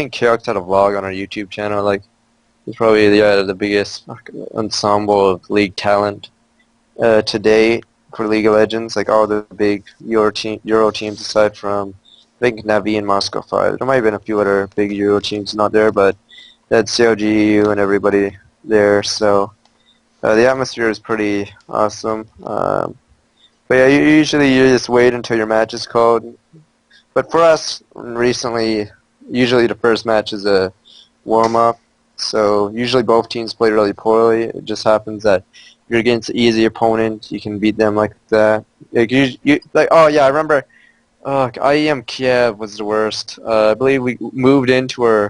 think Keox had a vlog on our YouTube channel. Like, he's probably the biggest ensemble of league talent to date for League of Legends. Like all the big Euro teams aside from I think Navi and Moscow 5. There might have been a few other big Euro teams not there, but that's COGU and everybody there. So the atmosphere is pretty awesome. But yeah, usually you just wait until your match is called. But for us, recently, usually the first match is a warm-up. So usually both teams play really poorly. It just happens that you're against an easy opponent, you can beat them like that. Like, oh yeah, I remember IEM Kiev was the worst. I believe we moved into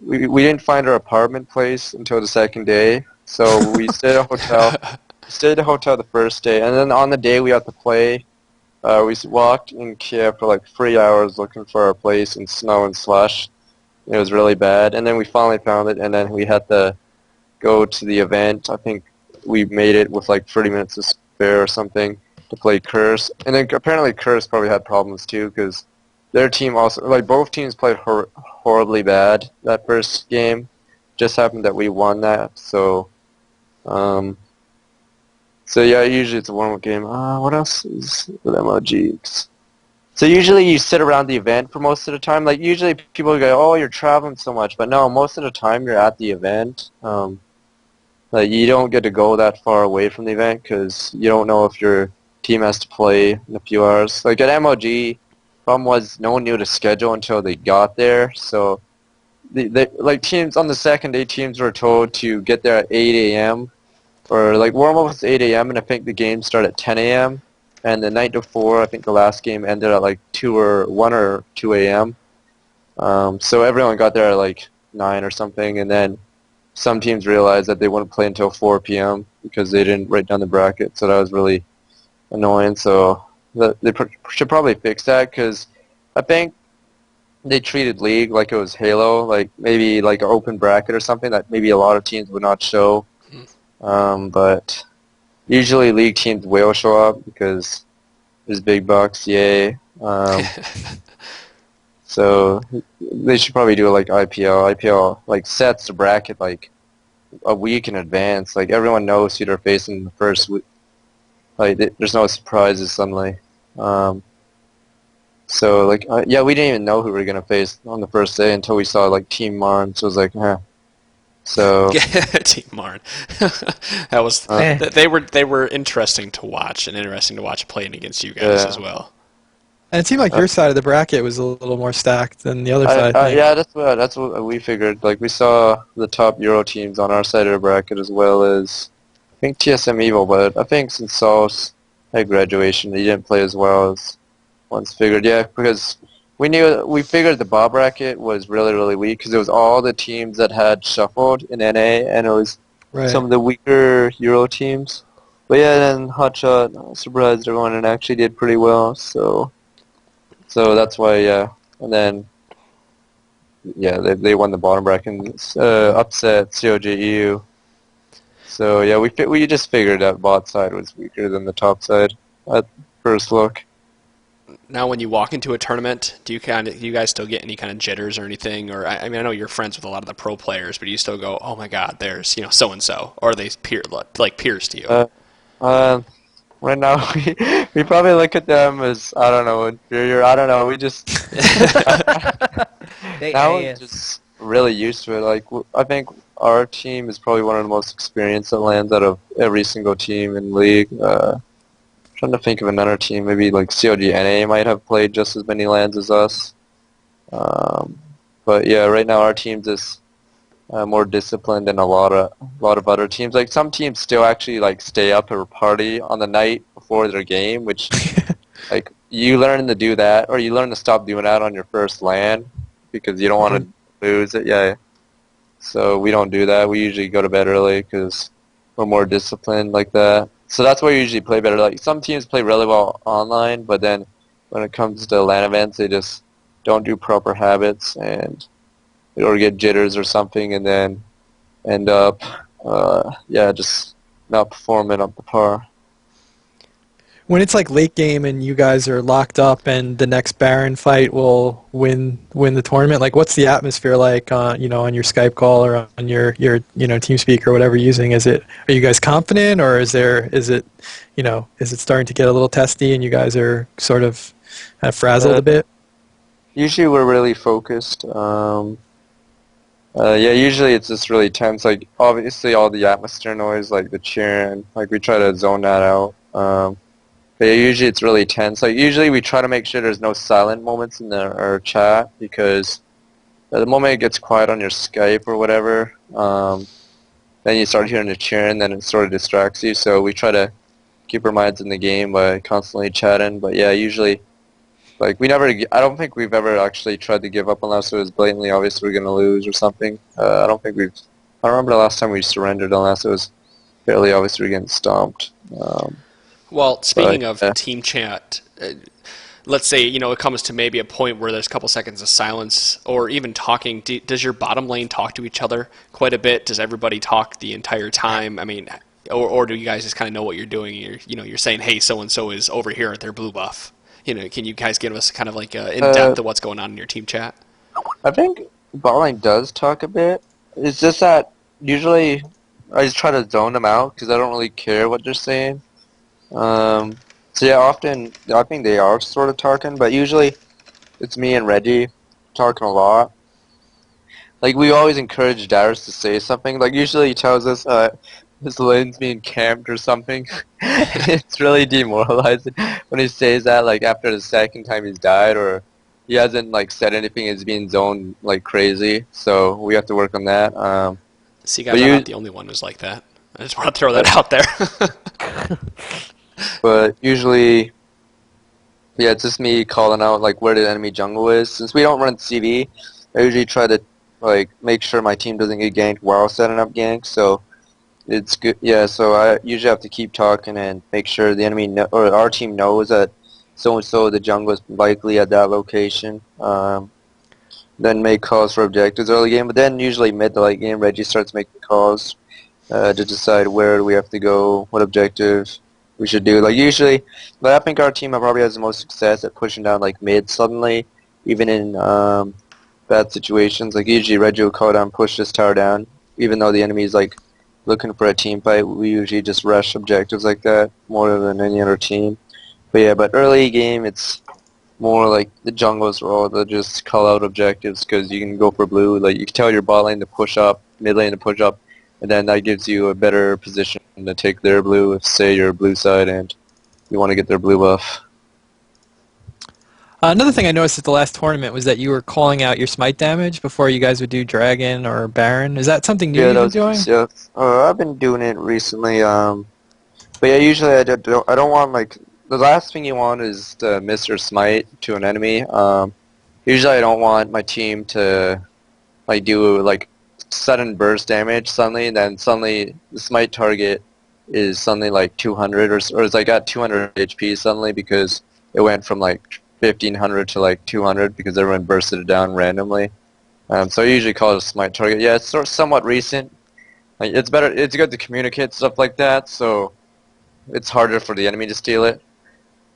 we didn't find our apartment place until the second day. So we stayed at a hotel. Stayed at a hotel the first day, and then on the day we had to play, we walked in Kiev for like 3 hours looking for our place in snow and slush. It was really bad, and then we finally found it, and then we had to go to the event. I think we made it with like 30 minutes to spare or something to play Curse, and then apparently Curse probably had problems too because their team also, like both teams played horribly bad that first game. Just happened that we won that, so. So yeah, usually it's a warm-up game. What else is with MLGs? So usually you sit around the event for most of the time. Like usually people go, "Oh, you're traveling so much," but no, most of the time you're at the event. Like you don't get to go that far away from the event because you don't know if your team has to play in a few hours. Like at MLG, problem was no one knew the schedule until they got there. So like teams on the second day, teams were told to get there at 8 a.m. Or like warm-up was 8 a.m. and I think the game started at 10 a.m. And the night before, I think the last game ended at like 1 or 2 a.m. So everyone got there at like 9 or something, and then some teams realized that they wouldn't play until 4 p.m. because they didn't write down the bracket, so that was really annoying. So they should probably fix that because I think they treated League like it was Halo, like maybe like an open bracket or something that maybe a lot of teams would not show. But usually league teams will show up because there's big bucks, yay. So they should probably do it like IPL. IPL like sets the bracket like a week in advance. Like everyone knows who they're facing the first week. Like there's no surprises suddenly. So like yeah, we didn't even know who we were gonna face on the first day until we saw like Team Marn. So it was like, huh. So Team Marn. That was they were interesting to watch and interesting to watch playing against you guys as yeah. well. And it seemed like your side of the bracket was a little more stacked than the other side, I think. Yeah, that's what we figured. Like we saw the top Euro teams on our side of the bracket as well as I think TSM Evil, but I think since Sauce had graduation, he didn't play as well as once figured. Yeah, because we figured the Bob bracket was really weak because it was all the teams that had shuffled in NA, and it was Right. some of the weaker Euro teams. But yeah, then Hotshot surprised everyone and actually did pretty well. So that's why, yeah. And then, yeah, they won the bottom bracket and upset COJEU. So yeah, we just figured that bot side was weaker than the top side at first look. Now, when you walk into a tournament, do you guys still get any kind of jitters or anything? Or I mean, I know you're friends with a lot of the pro players, but do you still go, "Oh my God, there's so and so," or are they peers to you? Uh, uh, right now we probably look at them as I don't know inferior. I don't know. We just They now we're ass. just really used to it. Like I think our team is probably one of the most experienced that lands out of every single team in league. Trying to think of another team. Maybe like COGNA might have played just as many lands as us. Um, but yeah, right now our team's just more disciplined than a lot of other teams. Like some teams still actually like stay up or party on the night before their game, which like you learn to do that, or you learn to stop doing that on your first LAN because you don't want to lose it. Yeah. So we don't do that. We usually go to bed early because we're more disciplined like that. So that's why we usually play better. Like some teams play really well online, but then when it comes to LAN events, they just don't do proper habits and or get jitters or something, and then end up, yeah, just not performing up to par. when it's like late game and you guys are locked up and the next Baron fight will win the tournament, like what's the atmosphere like on on your Skype call or on your TeamSpeak or whatever you're using? Are you guys confident, or is it starting to get a little testy and you guys are sort of frazzled Uh, a bit? Usually we're really focused. Yeah, usually it's just really tense. Like obviously all the atmosphere noise, like the cheering, like we try to zone that out. But yeah, usually it's really tense. Like usually we try to make sure there's no silent moments in our chat because the moment it gets quiet on your Skype or whatever, then you start hearing the cheering, then it sort of distracts you. So we try to keep our minds in the game by constantly chatting. But yeah, usually like I don't think we've ever actually tried to give up unless it was blatantly obvious we are gonna lose or something. I don't think we've. I don't remember the last time we surrendered unless it was fairly obvious we were getting stomped. Well, But speaking of yeah. team chat, let's say it comes to maybe a point where there's a couple seconds of silence or even talking. Does your bottom lane talk to each other quite a bit? Does everybody talk the entire time? I mean, or do you guys just kind of know what you're doing? You're saying, hey, so and so is over here at their blue buff. Can you guys give us kind of like in Uh, depth of what's going on in your team chat? I think botline does talk a bit. It's just that usually I just try to zone them out because I don't really care what they're saying. So yeah, often I think they are sort of talking, but usually it's me and Reggie talking a lot. Like we always encourage Darius to say something. Like usually he tells us his lane's being camped or something. It's really demoralizing when he says that. Like after the second time he's died, or he hasn't like said anything. He's being zoned like crazy. So we have to work on that. See, But guys, I'm you, not the only one who's like that. I just want to throw that out there. but usually, yeah, it's just me calling out like where the enemy jungle is. Since we don't run CV, I usually try to like make sure my team doesn't get ganked while setting up ganks. So it's good. Yeah, so I usually have to keep talking and make sure the enemy or our team knows that so and so the jungle is likely at that location. Then make calls for objectives early game, but then usually mid to late game, Reggie starts making calls to decide where we have to go, what objective we should do. Like usually, but I think our team probably has the most success at pushing down like mid suddenly, even in bad situations. Like usually Reggie will call down, push this tower down, even though the enemy's like looking for a team fight. We usually just rush objectives like that more than any other team. But yeah, but early game it's more like the jungles role to just call out objectives because you can go for blue. Like you can tell your bot lane to push up, mid lane to push up, and then that gives you a better position to take their blue if say you're blue side and you want to get their blue buff. Another thing I noticed at the last tournament was that you were calling out your smite damage before you guys would do Dragon or Baron. Is that something new Yeah, you've that been was doing? yeah. I've been doing it recently. But yeah, usually I don't want like the last thing you want is to miss your smite to an enemy. Usually I don't want my team to like do like sudden burst damage suddenly, and then suddenly the smite target is suddenly like 200 or it's like at 200 HP suddenly because it went from like 1500 to like 200 because everyone bursted it down randomly. So I usually call it a smite target. Yeah, it's sort of somewhat recent. Like it's better. It's good to communicate stuff like that. So it's harder for the enemy to steal it.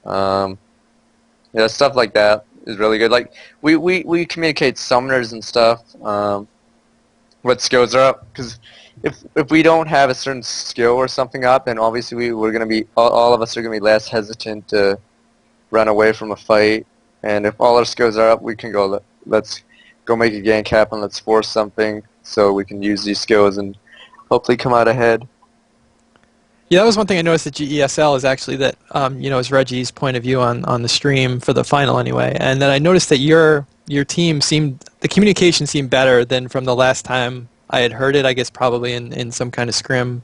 Um, yeah, stuff like that is really good. Like we communicate summoners and stuff. What skills are up? Because if we don't have a certain skill or something up, then obviously we're gonna be all of us are gonna be less hesitant to run away from a fight. And if all our skills are up, we can go. Let's go make a gank happen. Let's force something so we can use these skills and hopefully come out ahead. Yeah, that was one thing I noticed at GESL is actually that is Reggie's point of view on the stream for the final anyway, and then I noticed that your team seemed the communication seemed better than from the last time I had heard it. I guess probably in some kind of scrim.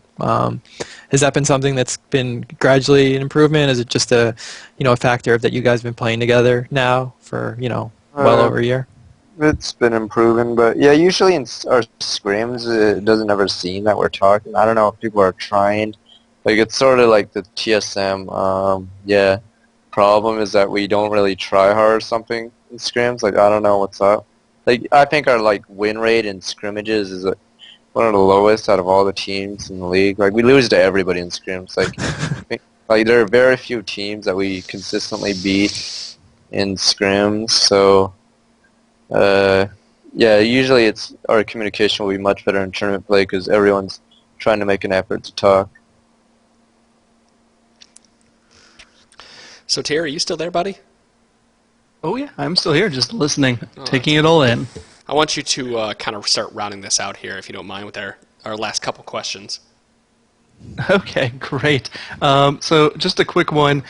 Has that been something that's been gradually an improvement? Is it just a factor of that you guys have been playing together now for well Uh, over a year? it's been improving, but yeah, usually in our scrims, it doesn't ever seem that we're talking. I don't know if people are trying. Like it's sort of like the TSM. Yeah, problem is that we don't really try hard or something in scrims. Like I don't know what's up. Like I think our like win rate in scrimmages is one of the lowest out of all the teams in the league. Like we lose to everybody in scrims. Like like there are very few teams that we consistently beat in scrims. So yeah, usually it's our communication will be much better in tournament play because everyone's trying to make an effort to talk. So Terry, are you still there, buddy? Oh yeah, I'm still here, just listening, Oh, taking it all in. I want you to kind of start rounding this out here, if you don't mind, with our last couple questions. Okay, great. So just a quick one.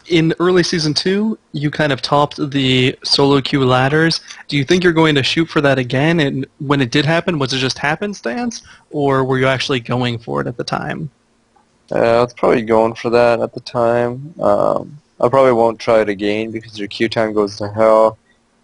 In early season 2, you kind of topped the solo queue ladders. Do you think you're going to shoot for that again? And when it did happen, was it just happenstance, or were you actually going for it at the time? I was probably going for that at the time. I probably won't try it again because your queue time goes to hell.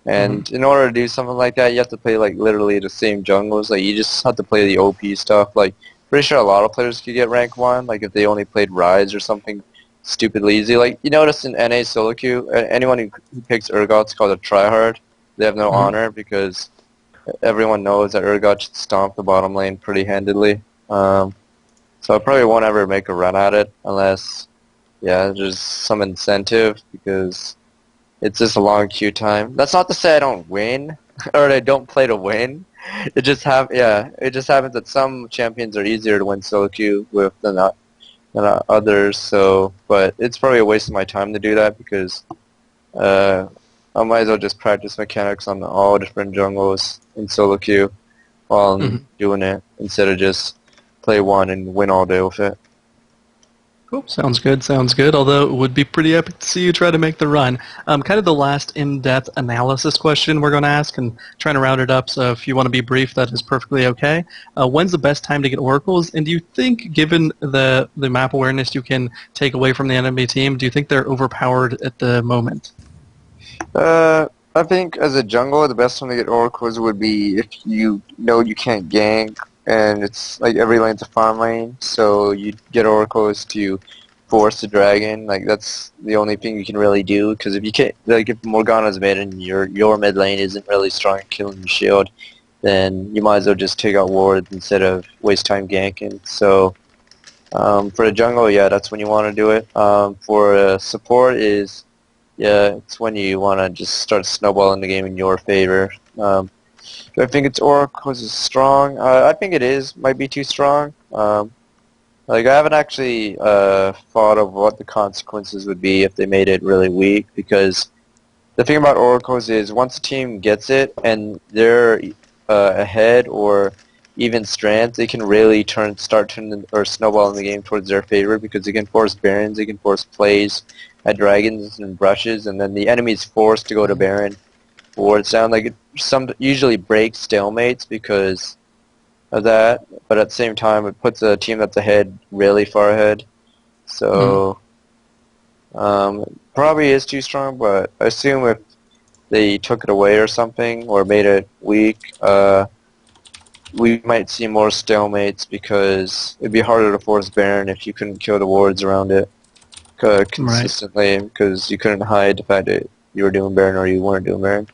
And in order to do something like that, you have to play like literally the same jungles. Like you just have to play the OP stuff. Like pretty sure a lot of players could get rank 1. Like if they only played Rise or something stupidly easy. Like you notice in NA solo queue, anyone who picks Urgot's called a tryhard. They have no honor because everyone knows that Urgot should stomp the bottom lane pretty handedly. So I probably won't ever make a run at it unless, yeah, there's some incentive because it's just a long queue time. That's not to say I don't win or I don't play to win. It just it just happens that some champions are easier to win solo queue with than others. So, but it's probably a waste of my time to do that because I might as well just practice mechanics on all different jungles in solo queue while I'm doing it instead of just play one and win all day with it. Cool. Sounds good. Sounds good. Although it would be pretty epic to see you try to make the run. Kind of the last in-depth analysis question we're going to ask, and trying to round it up. So if you want to be brief, that is perfectly okay. When's the best time to get oracles? And do you think, given the map awareness you can take away from the enemy team, do you think they're overpowered at the moment? I think as a jungle, the best time to get oracles would be if you know you can't gank and it's like every lane's a farm lane, so you get oracles to force the dragon. Like that's the only thing you can really do because if you can't, like if Morgana's mid and your mid lane isn't really strong at killing your shield, then you might as well just take out wards instead of waste time ganking. So for the jungle, yeah, that's when you want to do it. For support is yeah, it's when you want to just start snowballing the game in your favor. Do I think its oracles is strong? I think it is. Might be too strong. Like I haven't actually thought of what the consequences would be if they made it really weak. Because the thing about oracles is once a team gets it and they're ahead or even strands, they can really start turning or snowballing the game towards their favor because they can force barons, they can force plays at dragons and brushes, and then the enemy's forced to go to baron wards down. Like it usually breaks stalemates because of that, but at the same time it puts a team that's ahead really far ahead. So probably is too strong, but I assume if they took it away or something or made it weak, we might see more stalemates because it'd be harder to force Baron if you couldn't kill the wards around it consistently because you couldn't hide the fact that you were doing Baron or you weren't doing Baron.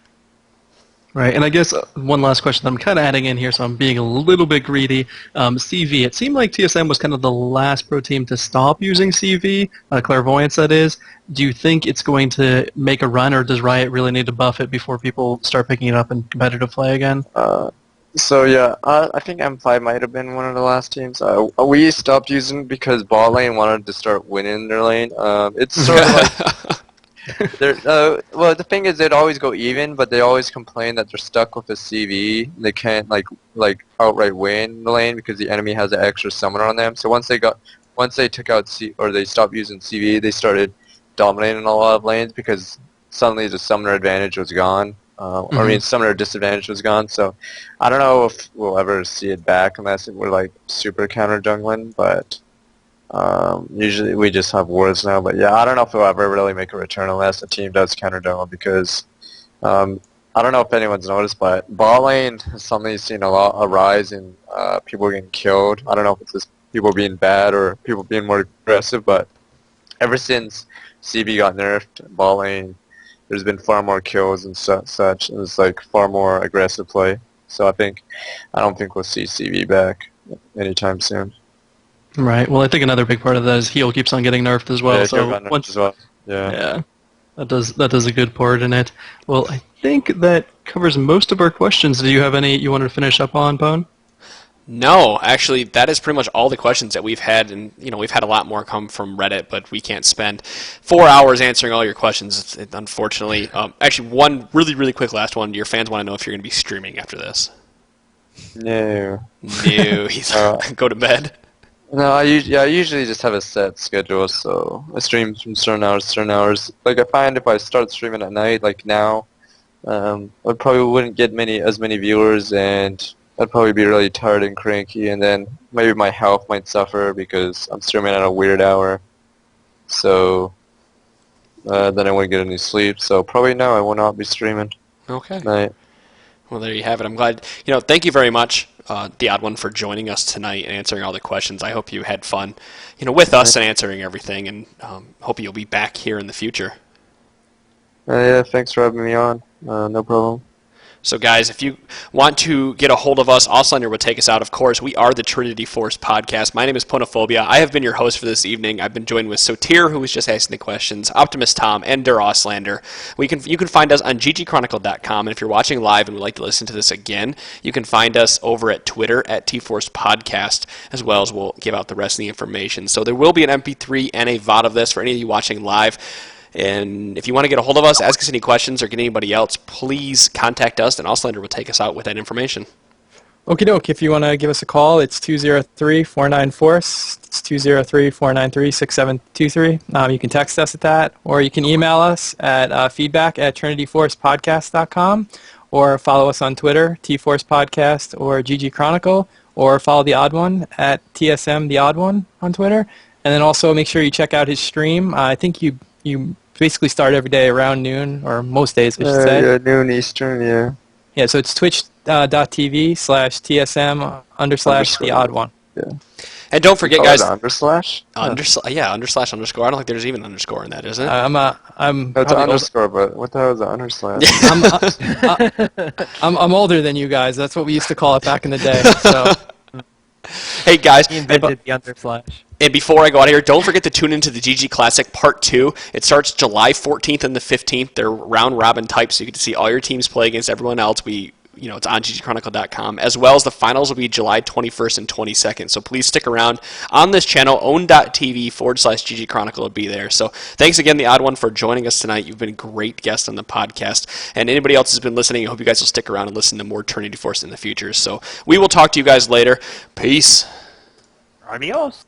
Right, and I guess one last question that I'm kind of adding in here, so I'm being a little bit greedy. CV, it seemed like TSM was kind of the last pro team to stop using CV, clairvoyance that is. Do you think it's going to make a run, or does Riot really need to buff it before people start picking it up in competitive play again? So yeah, I think M5 might have been one of the last teams. We stopped using it because bot lane wanted to start winning their lane. It's sort of like well, the thing is, they'd always go even, but they always complain that they're stuck with a CV. They can't like outright win the lane because the enemy has an extra summoner on them. So once they took out or they stopped using CV, they started dominating a lot of lanes because suddenly the summoner advantage was gone. I mean, summoner disadvantage was gone. So I don't know if we'll ever see it back unless we're like super counter jungling, but. Usually we just have wards now, but yeah, I don't know if we'll ever really make a return unless the team does counter jungle because I don't know if anyone's noticed, but bot lane has suddenly seen a rise in people getting killed. I don't know if it's just people being bad or people being more aggressive, but ever since CB got nerfed, bot lane, there's been far more kills and such, and it's like far more aggressive play. So I don't think we'll see CB back anytime soon. Right. Well, I think another big part of that is heal keeps on getting nerfed as well. Yeah, So Joe once, as well. Yeah. yeah, that does a good part in it. Well, I think that covers most of our questions. Do you have any you wanted to finish up on, Bone? No, actually, that is pretty much all the questions that we've had, and we've had a lot more come from Reddit, but we can't spend 4 hours answering all your questions, unfortunately. Actually, one really, really quick last one. Your fans want to know if you're going to be streaming after this. No. No, he's go to bed. No, I usually just have a set schedule, so I stream from certain hours to certain hours. Like, I find if I start streaming at night, like now, I probably wouldn't get as many viewers, and I'd probably be really tired and cranky, and then maybe my health might suffer because I'm streaming at a weird hour. So then I wouldn't get any sleep. So probably no, I will not be streaming Okay. tonight. Well, there you have it. I'm glad. Thank you very much, TheOddOne, for joining us tonight and answering all the questions. I hope you had fun, with us and answering everything, and hope you'll be back here in the future. Yeah, thanks for having me on. No problem. So, guys, if you want to get a hold of us, Auslander will take us out. Of course, we are the Trinity Force podcast. My name is Ponophobia. I have been your host for this evening. I've been joined with Sotir, who was just asking the questions, Optimus Tom, and Der Auslander. You can find us on ggchronicle.com, and if you're watching live and would like to listen to this again, you can find us over at Twitter at TForce Podcast, as well as we'll give out the rest of the information. So there will be an MP3 and a VOD of this for any of you watching live. And if you want to get a hold of us, ask us any questions, or get anybody else, please contact us, and Auslander will take us out with that information. Okie doke. If you want to give us a call, it's 203-494. It's 203-493-6723. You can text us at that, or you can email us at feedback@trinityforcepodcast.com, or follow us on Twitter, TForce Podcast or GG Chronicle, or follow The Odd One at TSM The Odd One on Twitter. And then also make sure you check out his stream. I think you basically start every day around noon, or most days, I should say. Yeah, noon Eastern, yeah. Yeah, so it's twitch.tv/TSM_TheOddOne. Yeah. And don't forget, Oh, guys. the underslash? ___. I don't think there's even an underscore in that, is it? I'm No, it's an underscore, but what the hell is an underslash? I'm older than you guys. That's what we used to call it back in the day. So Hey, guys. he invented the underslash. And before I go out of here, don't forget to tune into the GG Classic Part 2. It starts July 14th and the 15th. They're round-robin types, so you get to see all your teams play against everyone else. It's on ggchronicle.com, as well as the finals will be July 21st and 22nd. So please stick around on this channel. own.tv/GG Chronicle will be there. So thanks again, The Odd One, for joining us tonight. You've been a great guest on the podcast. And anybody else who's been listening, I hope you guys will stick around and listen to more Trinity Force in the future. So we will talk to you guys later. Peace. Adios.